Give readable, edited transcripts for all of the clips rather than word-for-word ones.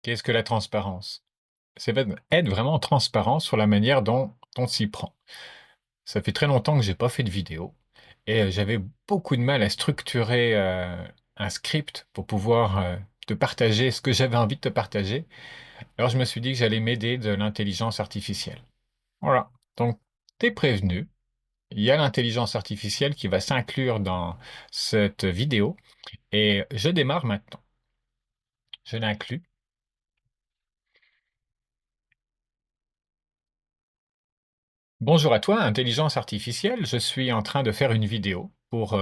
Qu'est-ce que la transparence? C'est être vraiment transparent sur la manière dont on s'y prend. Ça fait très longtemps que j'ai pas fait de vidéo et j'avais beaucoup de mal à structurer, un script pour pouvoir, te partager ce que j'avais envie de te partager. Alors je me suis dit que j'allais m'aider de l'intelligence artificielle. Voilà, donc tu es prévenu, il y a l'intelligence artificielle qui va s'inclure dans cette vidéo et je démarre maintenant. Je l'inclus. Bonjour à toi, intelligence artificielle. Je suis en train de faire une vidéo pour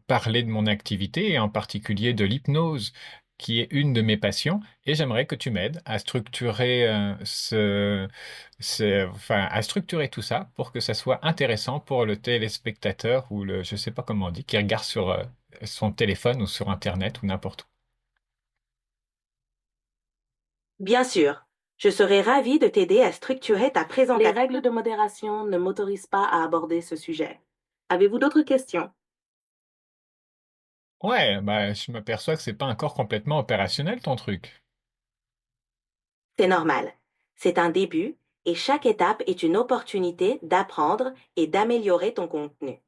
parler de mon activité et en particulier de l'hypnose, qui est une de mes passions. Et j'aimerais que tu m'aides à structurer enfin, à structurer tout ça pour que ça soit intéressant pour le téléspectateur ou je sais pas comment on dit, qui regarde sur son téléphone ou sur Internet ou n'importe où. Bien sûr, je serai ravie de t'aider à structurer ta présentation. Les règles de modération ne m'autorisent pas à aborder ce sujet. Avez-vous d'autres questions? Ouais, bah, je m'aperçois que c'est pas encore complètement opérationnel ton truc. C'est normal. C'est un début et chaque étape est une opportunité d'apprendre et d'améliorer ton contenu.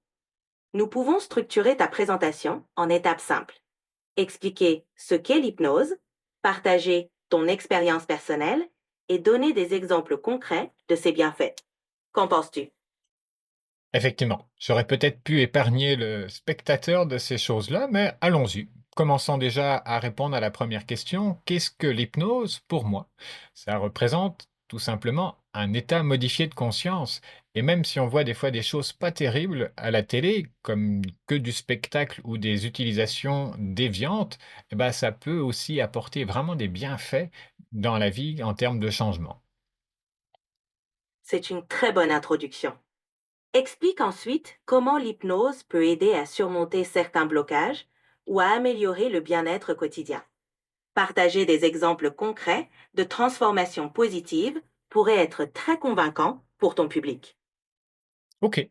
Nous pouvons structurer ta présentation en étapes simples. Expliquer ce qu'est l'hypnose, partager ton expérience personnelle et donner des exemples concrets de ses bienfaits. Qu'en penses-tu? Effectivement, j'aurais peut-être pu épargner le spectateur de ces choses-là, mais allons-y. Commençons déjà à répondre à la première question. Qu'est-ce que l'hypnose pour moi? Ça représente tout simplement un état modifié de conscience. Et même si on voit des fois des choses pas terribles à la télé, comme que du spectacle ou des utilisations déviantes, eh ben, ça peut aussi apporter vraiment des bienfaits dans la vie en termes de changement. C'est une très bonne introduction. Explique ensuite comment l'hypnose peut aider à surmonter certains blocages ou à améliorer le bien-être quotidien. Partager des exemples concrets de transformation positive pourrait être très convaincant pour ton public. Ok.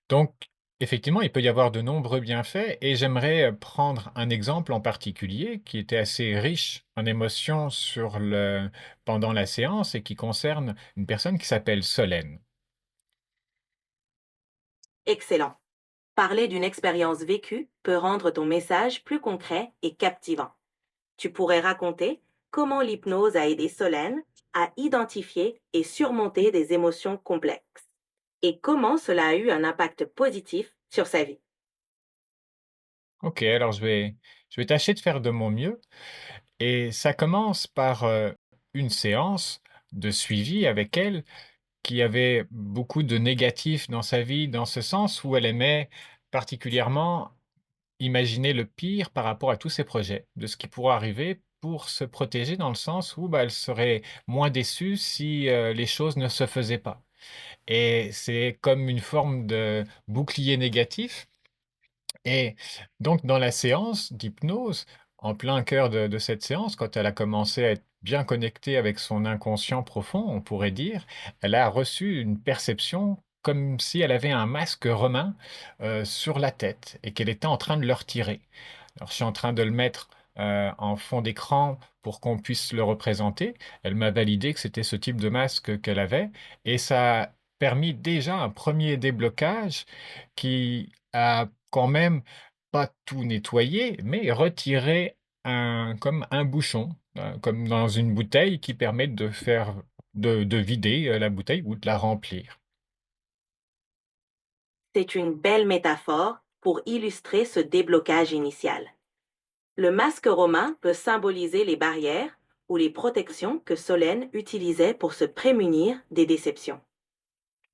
Donc, effectivement, il peut y avoir de nombreux bienfaits et j'aimerais prendre un exemple en particulier qui était assez riche en émotions pendant la séance et qui concerne une personne qui s'appelle Solène. Excellent. Parler d'une expérience vécue peut rendre ton message plus concret et captivant. Tu pourrais raconter comment l'hypnose a aidé Solène à identifier et surmonter des émotions complexes et comment cela a eu un impact positif sur sa vie. Ok, alors je vais tâcher de faire de mon mieux et ça commence par une séance de suivi avec elle qui avait beaucoup de négatifs dans sa vie, dans ce sens où elle aimait particulièrement imaginer le pire par rapport à tous ses projets, de ce qui pourrait arriver pour se protéger dans le sens où, bah, elle serait moins déçue si, les choses ne se faisaient pas et c'est comme une forme de bouclier négatif et donc dans la séance d'hypnose, en plein cœur de cette séance, quand elle a commencé à être bien connectée avec son inconscient profond, on pourrait dire, elle a reçu une perception comme si elle avait un masque romain, sur la tête et qu'elle était en train de le retirer. Alors je suis en train de le mettre, en fond d'écran pour qu'on puisse le représenter. Elle m'a validé que c'était ce type de masque qu'elle avait et ça a permis déjà un premier déblocage qui a quand même pas tout nettoyé, mais retiré comme un bouchon, comme dans une bouteille qui permet de vider, la bouteille ou de la remplir. C'est une belle métaphore pour illustrer ce déblocage initial. Le masque romain peut symboliser les barrières ou les protections que Solène utilisait pour se prémunir des déceptions.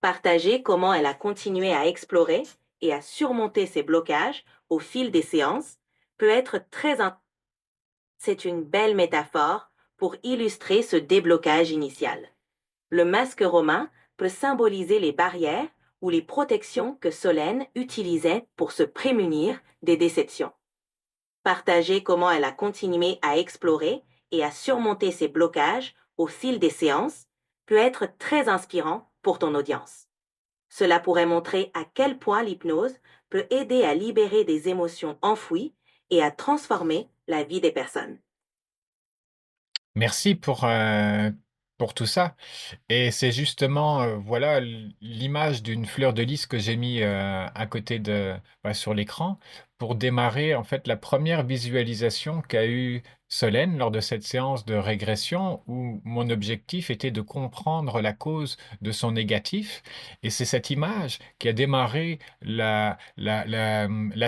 Partager comment elle a continué à explorer et à surmonter ses blocages au fil des séances peut être C'est une belle métaphore pour illustrer ce déblocage initial. Le masque romain peut symboliser les barrières ou les protections que Solène utilisait pour se prémunir des déceptions. Partager comment elle a continué à explorer et à surmonter ses blocages au fil des séances peut être très inspirant pour ton audience. Cela pourrait montrer à quel point l'hypnose peut aider à libérer des émotions enfouies et à transformer la vie des personnes. Merci pour tout ça. Et c'est justement, voilà l'image d'une fleur de lys que j'ai mis, à côté de sur l'écran pour démarrer en fait la première visualisation qu'a eue Solène lors de cette séance de régression où mon objectif était de comprendre la cause de son négatif et c'est cette image qui a démarré la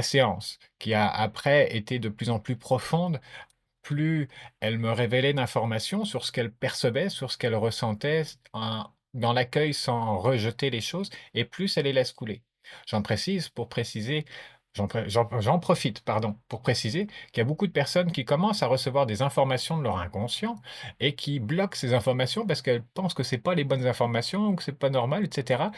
séance, qui a après été de plus en plus profonde plus elle me révélait d'informations sur ce qu'elle percevait, sur ce qu'elle ressentait dans l'accueil sans rejeter les choses, et plus elle les laisse couler. J'en précise pour préciser, j'en profite, pardon, pour préciser qu'il y a beaucoup de personnes qui commencent à recevoir des informations de leur inconscient et qui bloquent ces informations parce qu'elles pensent que c'est pas les bonnes informations ou que c'est pas normal, etc.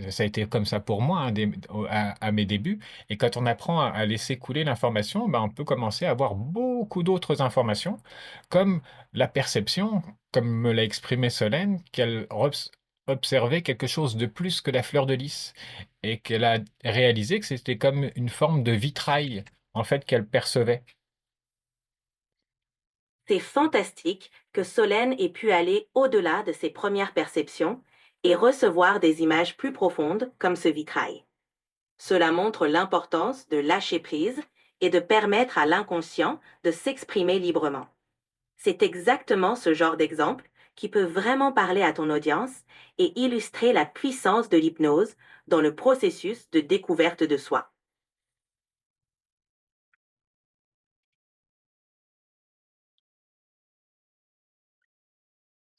Ça a été comme ça pour moi, hein, à mes débuts. Et quand on apprend à laisser couler l'information, ben, on peut commencer à avoir beaucoup d'autres informations, comme la perception, comme me l'a exprimé Solène, qu'elle observait quelque chose de plus que la fleur de lys, et qu'elle a réalisé que c'était comme une forme de vitrail, en fait, qu'elle percevait. C'est fantastique que Solène ait pu aller au-delà de ses premières perceptions et recevoir des images plus profondes comme ce vitrail. Cela montre l'importance de lâcher prise et de permettre à l'inconscient de s'exprimer librement. C'est exactement ce genre d'exemple qui peut vraiment parler à ton audience et illustrer la puissance de l'hypnose dans le processus de découverte de soi.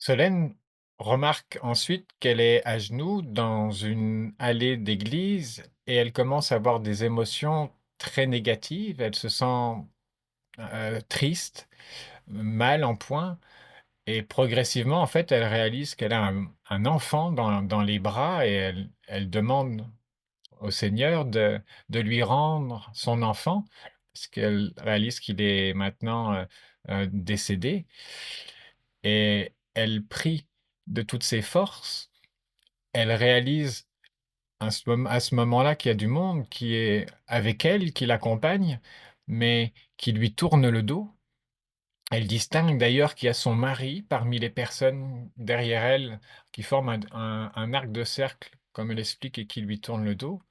Solène remarque ensuite qu'elle est à genoux dans une allée d'église et elle commence à avoir des émotions très négatives. Elle se sent triste, mal en point, et progressivement, en fait, elle réalise qu'elle a un enfant dans les bras et elle demande au Seigneur de lui rendre son enfant, parce qu'elle réalise qu'il est maintenant décédé. Et elle prie de toutes ses forces. Elle réalise à ce moment-là qu'il y a du monde qui est avec elle, qui l'accompagne, mais qui lui tourne le dos. Elle distingue d'ailleurs qu'il y a son mari parmi les personnes derrière elle qui forment un arc de cercle, comme elle explique, et qui lui tourne le dos.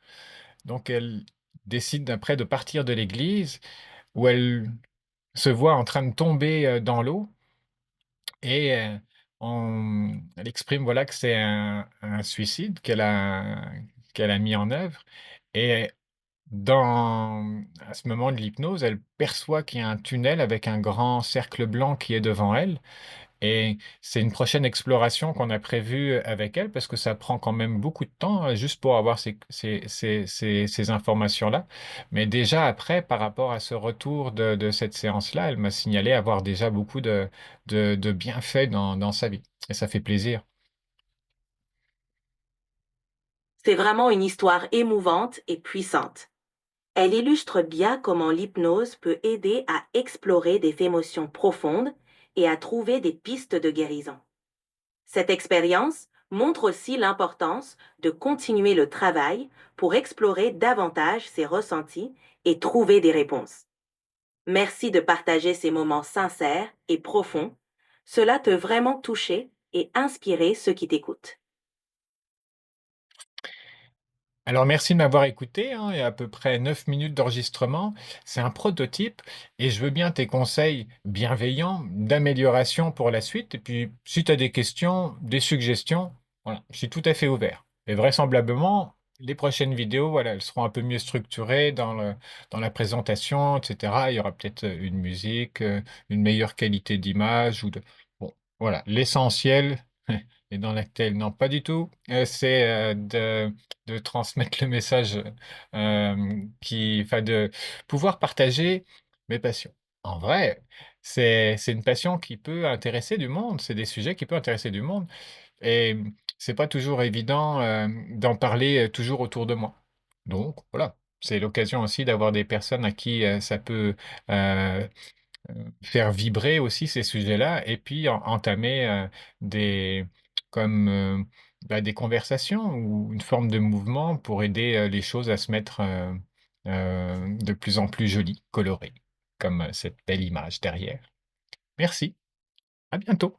Donc elle décide après de partir de l'église où elle se voit en train de tomber dans l'eau et elle exprime voilà, que c'est un suicide qu'elle a mis en œuvre. Et à ce moment de l'hypnose, elle perçoit qu'il y a un tunnel avec un grand cercle blanc qui est devant elle. Et c'est une prochaine exploration qu'on a prévue avec elle parce que ça prend quand même beaucoup de temps juste pour avoir ces informations-là. Mais déjà après, par rapport à ce retour de cette séance-là, elle m'a signalé avoir déjà beaucoup de bienfaits dans sa vie. Et ça fait plaisir. C'est vraiment une histoire émouvante et puissante. Elle illustre bien comment l'hypnose peut aider à explorer des émotions profondes et à trouver des pistes de guérison. Cette expérience montre aussi l'importance de continuer le travail pour explorer davantage ses ressentis et trouver des réponses. Merci de partager ces moments sincères et profonds. Cela peut vraiment toucher et inspirer ceux qui t'écoutent. Alors merci de m'avoir écouté, hein, il y a à peu près 9 minutes d'enregistrement. C'est un prototype et je veux bien tes conseils bienveillants d'amélioration pour la suite. Et puis si tu as des questions, des suggestions, voilà, je suis tout à fait ouvert. Et vraisemblablement, les prochaines vidéos, voilà, elles seront un peu mieux structurées dans la présentation, etc. Il y aura peut-être une musique, une meilleure qualité d'image Bon, voilà, l'essentiel. Et dans l'actel, non, pas du tout. C'est de transmettre le message, enfin de pouvoir partager mes passions. En vrai, c'est une passion qui peut intéresser du monde. C'est des sujets qui peuvent intéresser du monde. Et c'est pas toujours évident d'en parler toujours autour de moi. Donc voilà, c'est l'occasion aussi d'avoir des personnes à qui ça peut euh, faire vibrer aussi ces sujets-là et puis entamer des, comme, des conversations ou une forme de mouvement pour aider les choses à se mettre de plus en plus jolies, colorées, comme cette belle image derrière. Merci. À bientôt.